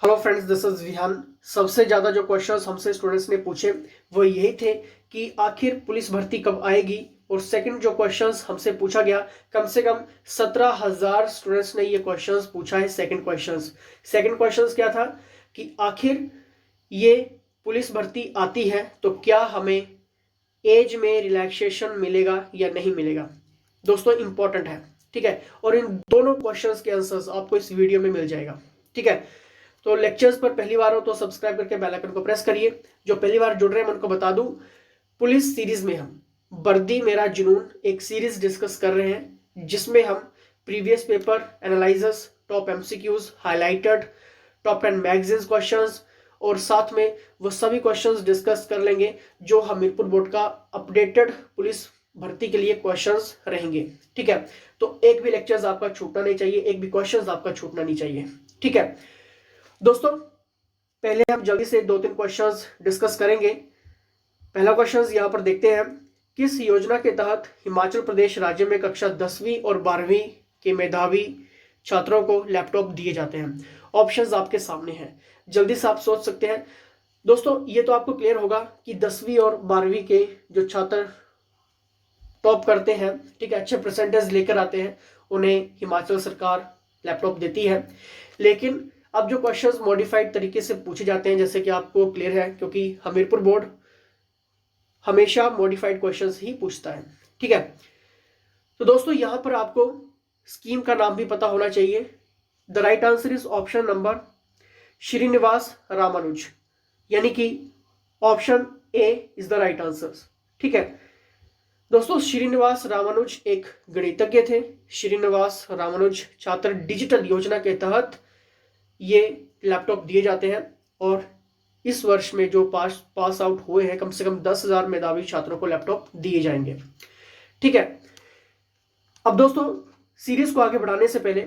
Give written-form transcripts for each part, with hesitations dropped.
Hello friends, this is Vihaan. सबसे ज्यादा जो क्वेश्चंस हमसे स्टूडेंट्स ने पूछे वो यही थे कि आखिर पुलिस भर्ती कब आएगी। और सेकंड जो क्वेश्चंस हमसे पूछा गया, कम से कम 17,000 स्टूडेंट्स ने ये क्वेश्चंस पूछा है। सेकंड क्वेश्चंस क्या था कि आखिर ये पुलिस भर्ती आती है तो क्या हमें एज में रिलैक्सेशन मिलेगा या नहीं मिलेगा। दोस्तों इंपॉर्टेंट है, ठीक है। और इन दोनों क्वेश्चंस के आंसर्स आपको इस वीडियो में मिल जाएगा, ठीक है। तो लेक्चर्स पर पहली बार हो तो सब्सक्राइब करके बेल आइकन को प्रेस करिए। जो पहली बार जुड़ रहे हैं मैं उनको बता दूं, पुलिस सीरीज में हम वर्दी मेरा जुनून एक सीरीज डिस्कस कर रहे हैं, जिसमें हम previous paper analysis, top MCQs, highlighted, top 10 magazines questions और साथ में वो सभी क्वेश्चंस डिस्कस कर लेंगे जो हमीरपुर बोर्ड का अपडेटेड पुलिस भर्ती के लिए क्वेश्चंस रहेंगे, ठीक है। तो एक भी लेक्चर्स आपका छूटना नहीं चाहिए, एक भी क्वेश्चंस आपका छूटना नहीं चाहिए, ठीक है। दोस्तों पहले हम जल्दी से 2-3 क्वेश्चंस डिस्कस करेंगे। पहला क्वेश्चन यहां पर देखते हैं, किस योजना के तहत हिमाचल प्रदेश राज्य में कक्षा 10वीं और 12वीं के मेधावी छात्रों को लैपटॉप दिए जाते हैं। ऑप्शंस आपके सामने हैं, जल्दी से आप सोच सकते हैं। दोस्तों ये तो आपको क्लियर होगा कि 10वीं और 12वीं के जो छात्र टॉप करते हैं, ठीक है, अच्छे परसेंटेज लेकर आते हैं, उन्हें हिमाचल सरकार लैपटॉप देती है। लेकिन अब जो क्वेश्चंस मॉडिफाइड तरीके से पूछे जाते हैं, जैसे कि आपको क्लियर है, क्योंकि हमीरपुर बोर्ड हमेशा मॉडिफाइड क्वेश्चंस ही पूछता है, ठीक है। तो दोस्तों यहां पर आपको स्कीम का नाम भी पता होना चाहिए। The right answer is option number Srinivasa Ramanuja, यानी कि option A is the right answer, ठीक है। दोस्तों श्रीनिवास रामानुज एक गणितज्ञ थे। श्रीनिवास रामानुज छात्र डिजिटल योजना के तहत ये लैपटॉप दिए जाते हैं और इस वर्ष में जो पास आउट हुए हैं, कम से कम 10,000 मेधावी छात्रों को लैपटॉप दिए जाएंगे, ठीक है। अब दोस्तों सीरीज को आगे बढ़ाने से पहले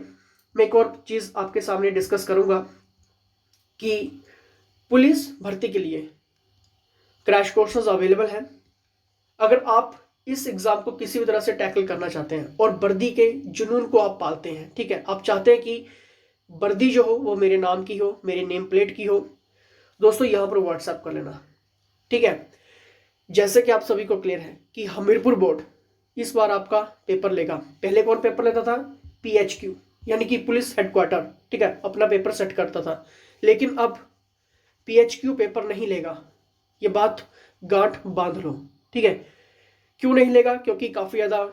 मैं एक और चीज आपके सामने डिस्कस करूंगा कि पुलिस भर्ती के लिए क्रैश कोर्सेज अवेलेबल हैं। अगर आप इस एग्जाम को किसी भी तरह से टैकल करना चाहते हैं और वर्दी के जुनून को आप पालते हैं, ठीक है, आप चाहते हैं कि वर्दी जो हो वो मेरे नाम की हो, मेरे नेम प्लेट की हो, दोस्तों यहां पर व्हाट्सएप कर लेना, ठीक है। जैसे कि आप सभी को क्लियर है कि हमीरपुर बोर्ड इस बार आपका पेपर लेगा। पहले कौन पेपर लेता था? पीएचक्यू, यानी कि पुलिस हेडक्वार्टर, ठीक है, अपना पेपर सेट करता था। लेकिन अब पीएचक्यू पेपर नहीं लेगा, ये बात गांठ बांध लो, ठीक है। क्यों नहीं लेगा? क्योंकि काफी ज्यादा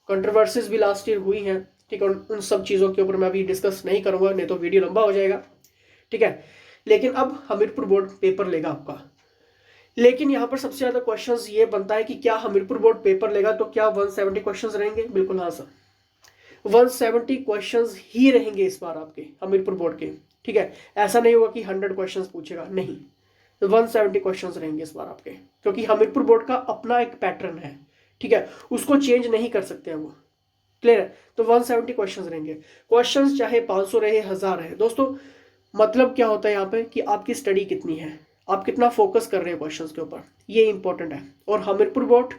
कंट्रोवर्सीज भी लास्ट ईयर हुई हैं, ठीक है। उन सब चीज़ों के ऊपर मैं अभी डिस्कस नहीं करूंगा, नहीं तो वीडियो लंबा हो जाएगा, ठीक है। लेकिन अब हमीरपुर बोर्ड पेपर लेगा आपका। लेकिन यहाँ पर सबसे ज़्यादा क्वेश्चंस ये बनता है कि क्या हमीरपुर बोर्ड पेपर लेगा तो क्या 170 क्वेश्चंस रहेंगे? बिल्कुल हाँ सर, 170 क्वेश्चंस ही रहेंगे इस बार आपके हमीरपुर बोर्ड के, ठीक है। ऐसा नहीं होगा कि 100 क्वेश्चंस पूछेगा, नहीं, 170 क्वेश्चंस रहेंगे इस बार आपके, क्योंकि हमीरपुर बोर्ड का अपना एक पैटर्न है, ठीक है, उसको चेंज नहीं कर सकते हैं वो, क्लियर है। तो 170 क्वेश्चंस रहेंगे। क्वेश्चंस चाहे 500 रहे, 1000 रहे, दोस्तों मतलब क्या होता है यहाँ पे कि आपकी स्टडी कितनी है, आप कितना फोकस कर रहे हैं क्वेश्चंस के ऊपर, ये इंपॉर्टेंट है। और हमीरपुर बोर्ड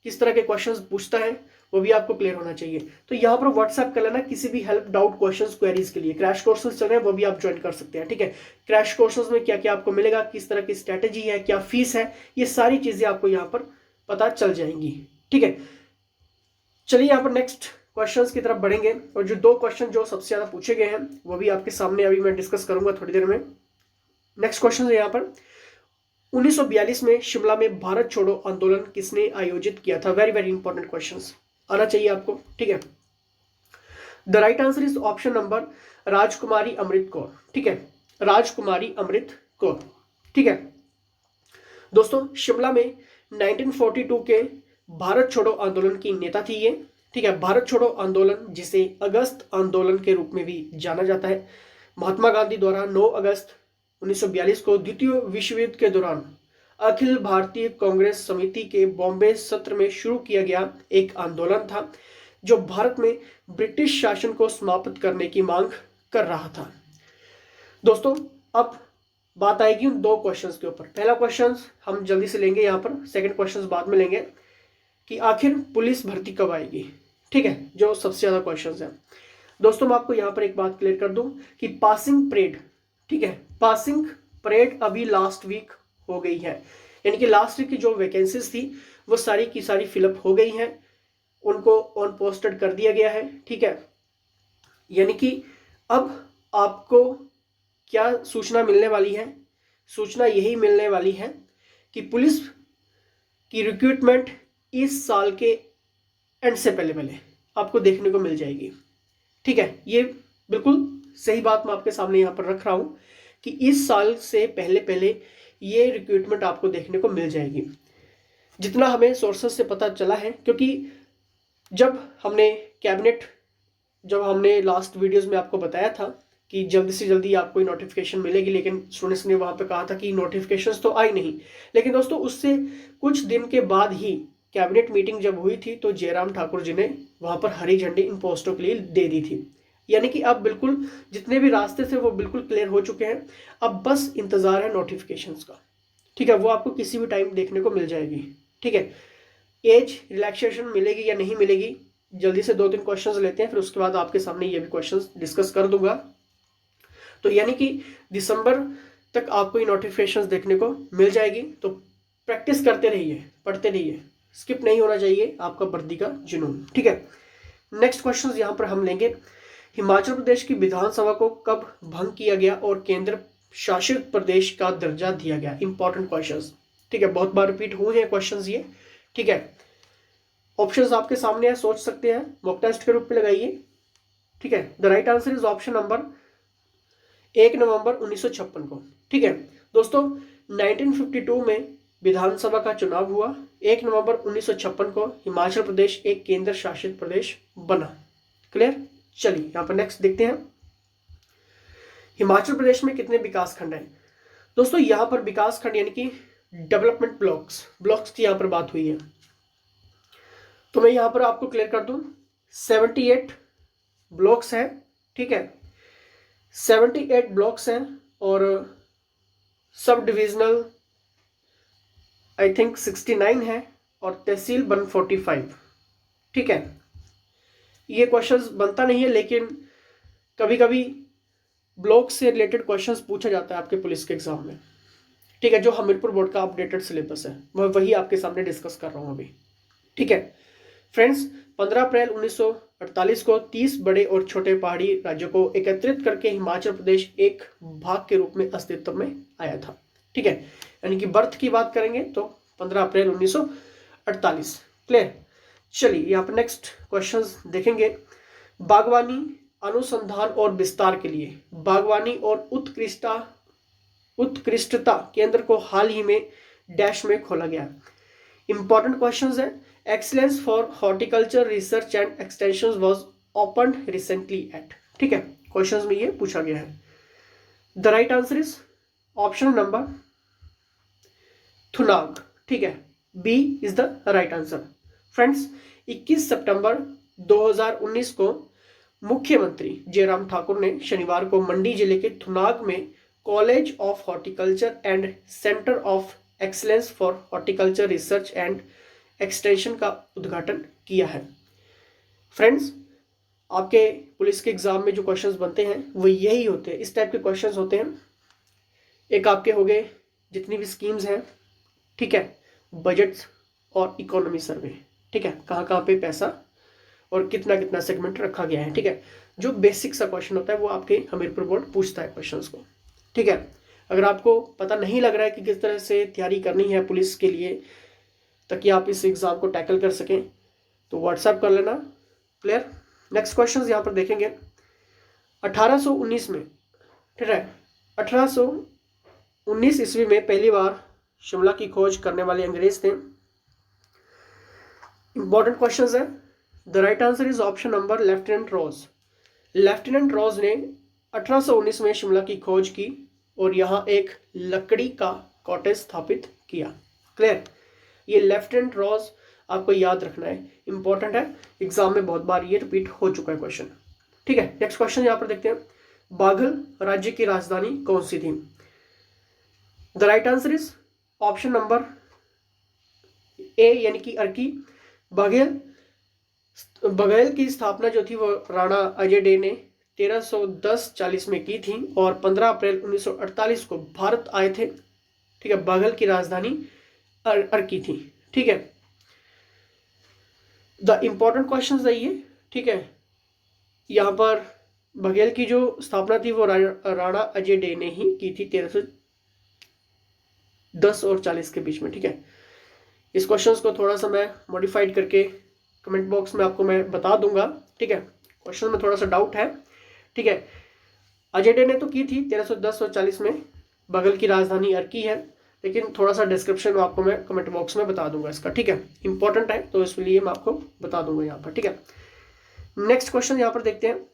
किस तरह के क्वेश्चंस पूछता है वो भी आपको क्लियर होना चाहिए। तो यहाँ पर व्हाट्सएप कर लेना किसी भी हेल्प, डाउट, क्वेश्चंस, क्वेरीज के लिए। क्रैश कोर्सेज चल रहे हैं वो भी आप ज्वाइन कर सकते हैं, ठीक है। क्रैश कोर्सेज में क्या क्या आपको मिलेगा, किस तरह की स्ट्रैटेजी है, क्या फीस है, ये सारी चीजें आपको यहाँ पर पता चल जाएंगी, ठीक है। चलिए यहाँ पर नेक्स्ट क्वेश्चंस की तरफ बढ़ेंगे और जो 2 क्वेश्चन जो सबसे ज्यादा पूछे गए हैं वो भी आपके सामने अभी मैं डिस्कस करूंगा थोड़ी देर में। नेक्स्ट क्वेश्चन है यहाँ पर, 1942 में शिमला में भारत छोड़ो आंदोलन किसने आयोजित किया था? वेरी वेरी इंपॉर्टेंट क्वेश्चंस आना चाहिए आपको, ठीक है। The right answer is option number राजकुमारी अमृत कौर, ठीक है, राजकुमारी अमृत कौर, ठीक है। दोस्तों शिमला में 1942 के भारत छोड़ो आंदोलन की नेता थी ये, ठीक है। भारत छोड़ो आंदोलन जिसे अगस्त आंदोलन के रूप में भी जाना जाता है, महात्मा गांधी द्वारा 9 अगस्त 1942 को द्वितीय विश्व युद्ध के दौरान अखिल भारतीय कांग्रेस समिति के बॉम्बे सत्र में शुरू किया गया एक आंदोलन था जो भारत में ब्रिटिश शासन को समाप्त करने की मांग कर रहा था। दोस्तों अब बात आएगी उन 2 क्वेश्चंस के ऊपर। पहला क्वेश्चन हम जल्दी से लेंगे यहाँ पर, सेकंड क्वेश्चन बाद में लेंगे कि आखिर पुलिस भर्ती कब आएगी, ठीक है, जो सबसे ज्यादा क्वेश्चंस है। दोस्तों मैं आपको यहाँ पर एक बात क्लियर कर दूं कि पासिंग परेड, ठीक है। पासिंग परेड अभी लास्ट वीक हो गई है, यानी कि लास्ट वीक की जो वैकेंसीज थी वो सारी की सारी फिलअप हो गई हैं, उनको ऑन पोस्टेड कर दिया गया है। ठीक है, यानी कि अब आपको क्या सूचना मिलने वाली है? सूचना यही मिलने वाली है कि पुलिस की रिक्रूटमेंट इस साल के एंड से पहले पहले आपको देखने को मिल जाएगी। ठीक है, ये बिल्कुल सही बात मैं आपके सामने यहाँ पर रख रहा हूँ कि इस साल से पहले पहले ये रिक्रूटमेंट आपको देखने को मिल जाएगी, जितना हमें सोर्सेस से पता चला है। क्योंकि जब हमने लास्ट वीडियोस में आपको बताया था कि जल्दी से जल्दी आपको नोटिफिकेशन मिलेगी, लेकिन स्टूडेंट्स ने वहाँ पे कहा था कि नोटिफिकेशंस तो आई नहीं। लेकिन दोस्तों उससे कुछ दिन के बाद ही कैबिनेट मीटिंग जब हुई थी तो जयराम ठाकुर जी ने वहाँ पर हरी झंडी इन पोस्टों के लिए दे दी थी। यानी कि अब बिल्कुल जितने भी रास्ते थे वो बिल्कुल क्लियर हो चुके हैं, अब बस इंतजार है नोटिफिकेशंस का। ठीक है, वो आपको किसी भी टाइम देखने को मिल जाएगी। ठीक है, एज रिलैक्सेशन मिलेगी या नहीं मिलेगी, जल्दी से 2-3 क्वेश्चंस लेते हैं, फिर उसके बाद आपके सामने ये भी क्वेश्चंस डिस्कस कर दूंगा। तो यानी कि दिसंबर तक आपको ये नोटिफिकेशंस देखने को मिल जाएगी। तो प्रैक्टिस करते रहिए, पढ़ते रहिए, स्किप नहीं होना चाहिए आपका वर्दी का जुनून। ठीक है, नेक्स्ट क्वेश्चन यहाँ पर हम लेंगे, हिमाचल प्रदेश की विधानसभा को कब भंग किया गया और केंद्र शासित प्रदेश का दर्जा दिया गया? Important questions. ठीक है, बहुत बार रिपीट हुए हैं क्वेश्चंस ये। ठीक है, ऑप्शंस आपके सामने है, सोच सकते हैं, मॉक टेस्ट के रूप में लगाइए। ठीक है, the right answer is option number 1 नवंबर 1956 को। ठीक है दोस्तों, 1952 में विधानसभा का चुनाव हुआ, 1 नवंबर 1956 को हिमाचल प्रदेश एक केंद्र शासित प्रदेश बना। क्लियर? चलिए यहां पर नेक्स्ट देखते हैं, हिमाचल प्रदेश में कितने विकास खंड हैं? दोस्तों यहां पर विकास खंड यानी कि डेवलपमेंट ब्लॉक्स की यहां पर बात हुई है, तो मैं यहां पर आपको क्लियर कर दूं, 78 ब्लॉक्स हैं। ठीक है, 78 ब्लॉक्स हैं और सब डिविजनल आई थिंक 69 है और तहसील 145। ठीक है, ये क्वेश्चंस बनता नहीं है, लेकिन कभी कभी ब्लॉक से रिलेटेड क्वेश्चंस पूछा जाता है आपके पुलिस के एग्जाम में। ठीक है, जो हमीरपुर बोर्ड का अपडेटेड सिलेबस है मैं वही आपके सामने डिस्कस कर रहा हूं अभी। ठीक है फ्रेंड्स, 15 अप्रैल 1948 को 30 बड़े और छोटे पहाड़ी राज्यों को एकत्रित करके हिमाचल प्रदेश एक भाग के रूप में अस्तित्व में आया था। ठीक है, यानी कि बर्थ की बात करेंगे तो 15 अप्रैल 1948। क्लियर? चलिए यहाँ पर नेक्स्ट क्वेश्चंस देखेंगे, बागवानी अनुसंधान और विस्तार के लिए बागवानी और उत्कृष्टता केंद्र को हाल ही में डैश में खोला गया। इंपॉर्टेंट क्वेश्चंस है, excellence for horticulture research and extension was opened recently at. ठीक है, क्वेश्चंस में ये पूछा गया है। The right answer is option number Thunag. ठीक है, B is the right answer. Friends, 21 सितंबर 2019 को मुख्यमंत्री जयराम ठाकुर ने शनिवार को मंडी जिले के थुनाग में college of horticulture and centre of excellence for horticulture research and extension का उद्घाटन किया है। फ्रेंड्स, आपके पुलिस के एग्जाम में जो क्वेश्चंस बनते हैं वो यही होते हैं, इस टाइप के क्वेश्चंस होते हैं। एक आपके हो गए जितनी भी स्कीम्स हैं, ठीक है, बजट और इकोनॉमी सर्वे, ठीक है, कहाँ कहाँ पे पैसा और कितना कितना सेगमेंट रखा गया है। ठीक है, जो बेसिक सा क्वेश्चन होता है वो आपके हमीरपुर बोर्ड पूछता है क्वेश्चंस को। ठीक है, अगर आपको पता नहीं लग रहा है कि किस तरह से तैयारी करनी है पुलिस के लिए ताकि आप इस एग्जाम को टैकल कर सकें तो व्हाट्सएप कर लेना। क्लियर? नेक्स्ट क्वेश्चन यहाँ पर देखेंगे, 1819 में, ठीक है, 1819 ईस्वी में पहली बार शिमला की खोज करने वाले अंग्रेज थे। इंपॉर्टेंट क्वेश्चन है, the right answer is option number lieutenant rows. Lieutenant rows ने 1819 में शिमला की खोज की और यहाँ एक लकड़ी का कॉटेज स्थापित किया। क्लियर? ये लेफ्टिनेंट रॉज आपको याद रखना है, इंपॉर्टेंट है, एग्जाम में बहुत बार ये रिपीट हो चुका है क्वेश्चन। ठीक है, नेक्स्ट क्वेश्चन यहाँ पर देखते हैं, बाघल राज्य की राजधानी कौन सी थी? The right answer is option number A यानी कि अर्की। बघेल की स्थापना जो थी वो राणा अजय डे ने 1310-40 में की थी और 15 अप्रैल 1948 को भारत आए थे। ठीक है, बाघल की राजधानी अर्की थी। ठीक है, द इंपॉर्टेंट क्वेश्चन है ये। ठीक है, यहाँ पर बघेल की जो स्थापना थी वो राणा अजय डे ने ही की थी 1310 और 40 के बीच में। ठीक है, इस क्वेश्चंस को थोड़ा सा मैं मॉडिफाइड करके कमेंट बॉक्स में आपको मैं बता दूंगा। ठीक है, क्वेश्चन में थोड़ा सा डाउट है। ठीक है, अजय डे ने तो की थी 1310 और 40 में, बगल की राजधानी अर्की है, लेकिन थोड़ा सा डिस्क्रिप्शन में आपको मैं कमेंट बॉक्स में बता दूंगा इसका। ठीक है, इंपॉर्टेंट है तो इसलिए मैं आपको बता दूंगा यहाँ पर। ठीक है, नेक्स्ट क्वेश्चन यहाँ पर देखते हैं,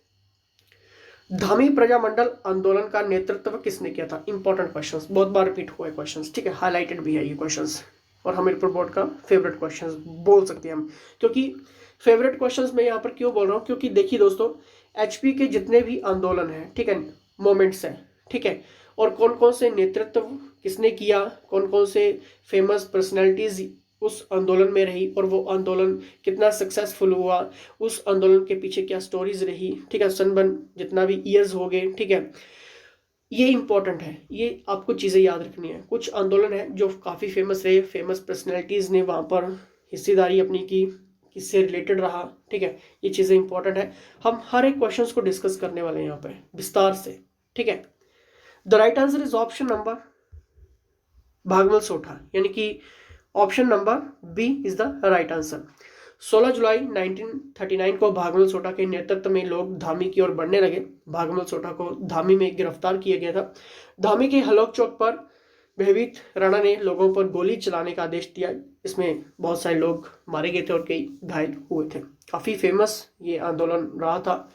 धामी प्रजामंडल आंदोलन का नेतृत्व किसने किया था? इंपॉर्टेंट क्वेश्चंस, बहुत बार रिपीट हुए क्वेश्चंस। ठीक है, हाईलाइटेड भी है ये क्वेश्चंस और हमीरपुर बोर्ड का फेवरेट क्वेश्चंस बोल सकते हैं हम, क्योंकि फेवरेट क्वेश्चंस मैं यहाँ पर क्यों बोल रहा हूँ, क्योंकि देखिए दोस्तों, एचपी के जितने भी आंदोलन हैं, ठीक है, मोमेंट्स हैं, ठीक है, और कौन कौन से नेतृत्व किसने किया, कौन कौन से फेमस पर्सनैलिटीज उस आंदोलन में रही और वो आंदोलन कितना सक्सेसफुल हुआ, उस आंदोलन के पीछे क्या स्टोरीज रही। ठीक है, सनबन जितना भी ईयर्स हो गए। ठीक है, ये इंपॉर्टेंट है, ये आपको चीज़ें याद रखनी है। कुछ आंदोलन है जो काफ़ी फेमस रहे, फेमस पर्सनैलिटीज़ ने वहाँ पर हिस्सेदारी अपनी की, किससे रिलेटेड रहा। ठीक है, ये चीज़ें इंपॉर्टेंट है, हम हर एक क्वेश्चंस को डिस्कस करने वाले हैं यहाँ पे विस्तार से। ठीक है, the right answer is option number Bhagmal Sotha, यानी कि option number B is the right answer. 16 जुलाई 1939 को भागमल सोठा के नेतृत्व में लोग धामी की ओर बढ़ने लगे। भागमल सोठा को धामी में गिरफ्तार किया गया था। धामी के हलोक चौक पर भयभीत राणा ने लोगों पर गोली चलाने का आदेश दिया। इसमें बहुत सारे लोग मारे गए थे और कई घायल हुए थे। काफी फेमस ये आंदोलन रहा था।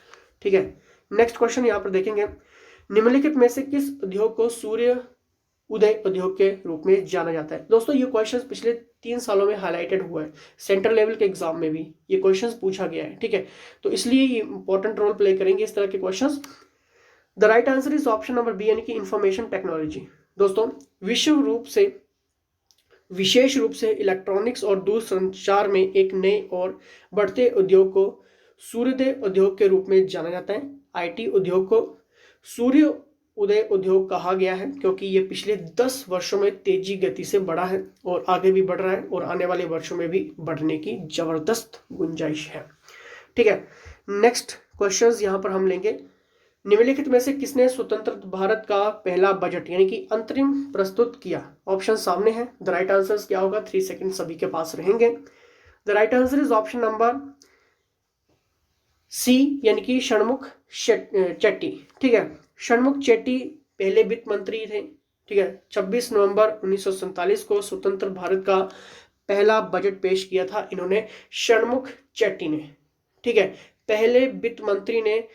ठीक है, नेक्स्ट क्वेश्चन यहाँ पर देखेंगे, निम्नलिखित में से किस उद्योग को सूर्य उदय उद्योग के रूप में जाना जाता है? दोस्तों, ये क्वेश्चन पिछले 3 सालों में हाईलाइटेड हुआ है, सेंट्रल लेवल के एग्जाम में भी ये क्वेश्चन पूछा गया है। ठीक है, तो इसलिए ये इंपॉर्टेंट रोल प्ले करेंगे इस तरह के question. The right answer is option number B, यानी कि इंफॉर्मेशन टेक्नोलॉजी। दोस्तों, विशेष रूप से इलेक्ट्रॉनिक्स और दूरसंचार में एक नए और बढ़ते उद्योग को सूर्योदय उद्योग के रूप में जाना जाता है। आईटी उद्योग को सूर्य उदय उद्योग कहा गया है क्योंकि ये पिछले 10 वर्षों में तेजी गति से बढ़ा है और आगे भी बढ़ रहा है और आने वाले वर्षों में भी बढ़ने की जबरदस्त गुंजाइश है। ठीक है, नेक्स्ट क्वेश्चंस यहाँ पर हम लेंगे, निम्नलिखित में से किसने स्वतंत्र भारत का पहला बजट यानी कि अंतरिम प्रस्तुत किया? ऑप्शन सामने है, द राइट आंसर क्या होगा? 3 सेकंड सभी के पास रहेंगे। The right answer is option number C, यानी कि षणमुख चेट्टी। ठीक है, षणमुख चेट्टी पहले वित्त मंत्री थे। ठीक है, 26 नवंबर 1947 को स्वतंत्र भारत का पहला बजट पेश किया था इन्होंने, षणमुख चेट्टी ने। ठीक है, पहले वित्त मंत्री ने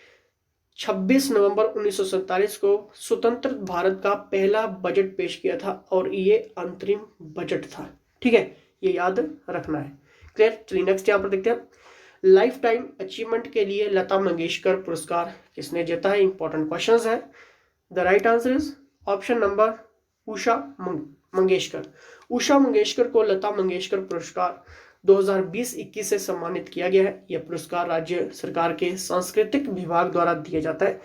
26 नवंबर 1947 को स्वतंत्र भारत का पहला बजट पेश किया था और ये अंतरिम बजट था। ठीक है, ये याद रखना है। क्लियर? चलिए नेक्स्ट यहाँ पर देखते हैं, लाइफ टाइम अचीवमेंट के लिए लता मंगेशकर पुरस्कार किसने जीता है? इंपॉर्टेंट क्वेश्चंस है। The right answer is option number Usha Mangeshkar. Usha Mangeshkar को लता मंगेशकर पुरस्कार 2020-21 से सम्मानित किया गया है। यह पुरस्कार राज्य सरकार के सांस्कृतिक विभाग द्वारा दिया जाता है।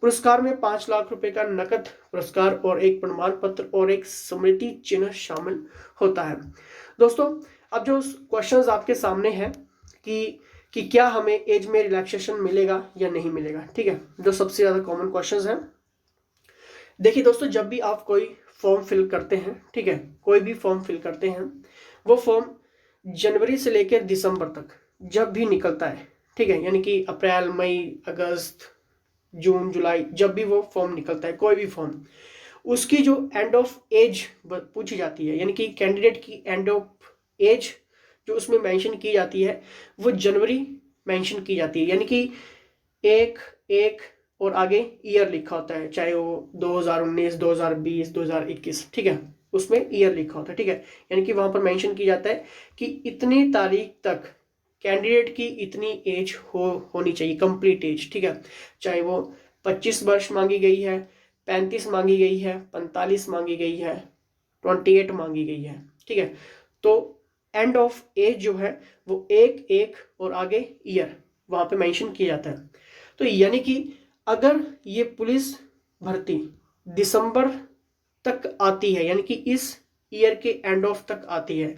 पुरस्कार में 5 लाख रुपए का नकद पुरस्कार और एक प्रमाण पत्र और एक स्मृति चिन्ह शामिल होता है। दोस्तों, अब जो क्वेश्चंस आपके सामने हैं कि क्या हमें एज में रिलैक्सेशन मिलेगा या नहीं मिलेगा। ठीक है, जो सबसे ज्यादा कॉमन क्वेश्चंस हैं। देखिए दोस्तों, जब भी आप कोई फॉर्म फिल करते हैं, ठीक है, कोई भी फॉर्म फिल करते हैं, वो फॉर्म जनवरी से लेकर दिसंबर तक जब भी निकलता है, ठीक है, यानी कि अप्रैल, मई, अगस्त, जून, जुलाई, जब भी वो फॉर्म निकलता है कोई भी फॉर्म, उसकी जो एंड ऑफ एज पूछी जाती है, यानी कि कैंडिडेट की एंड ऑफ एज जो उसमें मेंशन की जाती है वो जनवरी मेंशन की जाती है, यानी कि एक और आगे ईयर लिखा होता है, चाहे वो 2019, 2020, 2021, ठीक है, उसमें ईयर लिखा होता है। ठीक है, यानी कि वहां पर मेंशन की जाता है कि इतनी तारीख तक कैंडिडेट की इतनी एज होनी चाहिए, कंप्लीट एज। ठीक है, चाहे वो 25 वर्ष मांगी गई है, 35 मांगी गई है, 45 मांगी गई है, 28 मांगी गई है। ठीक है, तो एंड ऑफ एज जो है वो एक और आगे ईयर वहां पे मेंशन किया जाता है। तो यानी कि अगर ये पुलिस भर्ती दिसंबर तक आती है, यानी कि इस ईयर के एंड ऑफ तक आती है,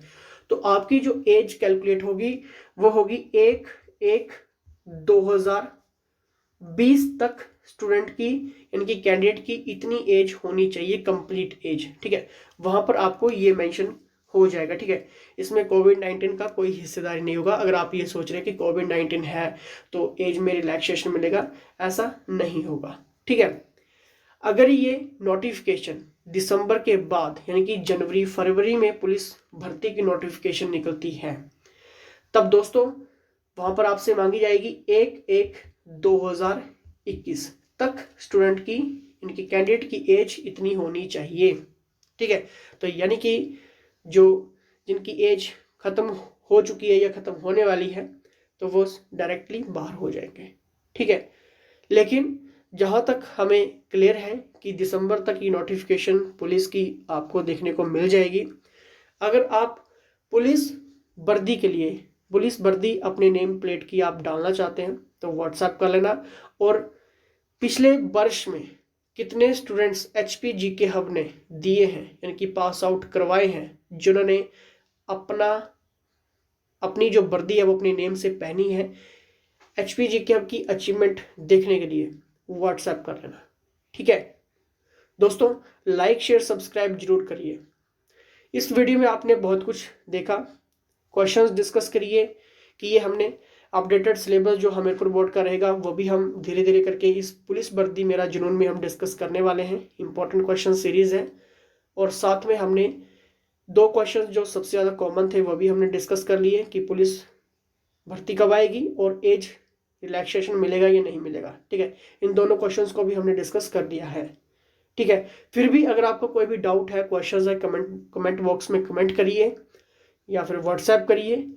तो आपकी जो एज कैलकुलेट होगी वो होगी 1/1/2020 तक स्टूडेंट की, यानी कि कैंडिडेट की इतनी एज होनी चाहिए, कंप्लीट एज। ठीक है, वहां पर आपको ये मेंशन हो जाएगा। ठीक है, इसमें कोविड-19 का कोई हिस्सेदारी नहीं होगा। अगर आप ये सोच रहे हैं कि कोविड-19 है तो एज में रिलैक्सेशन मिलेगा, ऐसा नहीं होगा। ठीक है, अगर ये नोटिफिकेशन दिसंबर के बाद यानी कि जनवरी फरवरी में पुलिस भर्ती की नोटिफिकेशन निकलती है, तब दोस्तों वहां पर आपसे मांगी जाएगी 1/1/2021 तक स्टूडेंट की, इनकी कैंडिडेट की एज इतनी होनी चाहिए। ठीक है, तो यानी कि जो जिनकी एज खत्म हो चुकी है या खत्म होने वाली है तो वो डायरेक्टली बाहर हो जाएंगे। ठीक है, लेकिन जहां तक हमें क्लियर है कि दिसंबर तक ये नोटिफिकेशन पुलिस की आपको देखने को मिल जाएगी। अगर आप पुलिस वर्दी के लिए, पुलिस वर्दी अपने नेम प्लेट की आप डालना चाहते हैं तो व्हाट्सएप कर लेना। और पिछले वर्ष में कितने स्टूडेंट्स एचपी जीके हब ने दिए हैं, यानी कि पास आउट करवाए हैं, जिन्होंने अपनी जो वर्दी है वो अपने नेम से पहनी है, एचपी जीके हब की अचीवमेंट देखने के लिए व्हाट्सएप कर लेना। ठीक है दोस्तों, लाइक शेयर सब्सक्राइब जरूर करिए। इस वीडियो में आपने बहुत कुछ देखा, क्वेश्चंस डिस्कस करिए कि ये हमने अपडेटेड सिलेबस जो हमीरपुर बोर्ड का रहेगा वो भी हम धीरे धीरे करके इस पुलिस वर्दी मेरा जुनून में हम डिस्कस करने वाले हैं। इंपॉर्टेंट क्वेश्चन सीरीज है, और साथ में हमने 2 क्वेश्चन जो सबसे ज़्यादा कॉमन थे वो भी हमने डिस्कस कर लिए कि पुलिस भर्ती कब आएगी और एज रिलैक्सेशन मिलेगा या नहीं मिलेगा। ठीक है, इन दोनों क्वेश्चंस को भी हमने डिस्कस कर लिया है। ठीक है, फिर भी अगर आपको कोई भी डाउट है, क्वेश्चंस है, कमेंट बॉक्स में कमेंट करिए या फिर व्हाट्सएप करिए।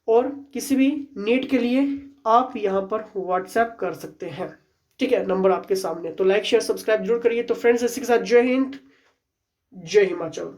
और किसी भी नीड के लिए आप यहाँ पर व्हाट्सएप कर सकते हैं। ठीक है, नंबर आपके सामने। तो लाइक शेयर सब्सक्राइब जरूर करिए। तो फ्रेंड्स, इसी के साथ जय हिंद, जय हिमाचल।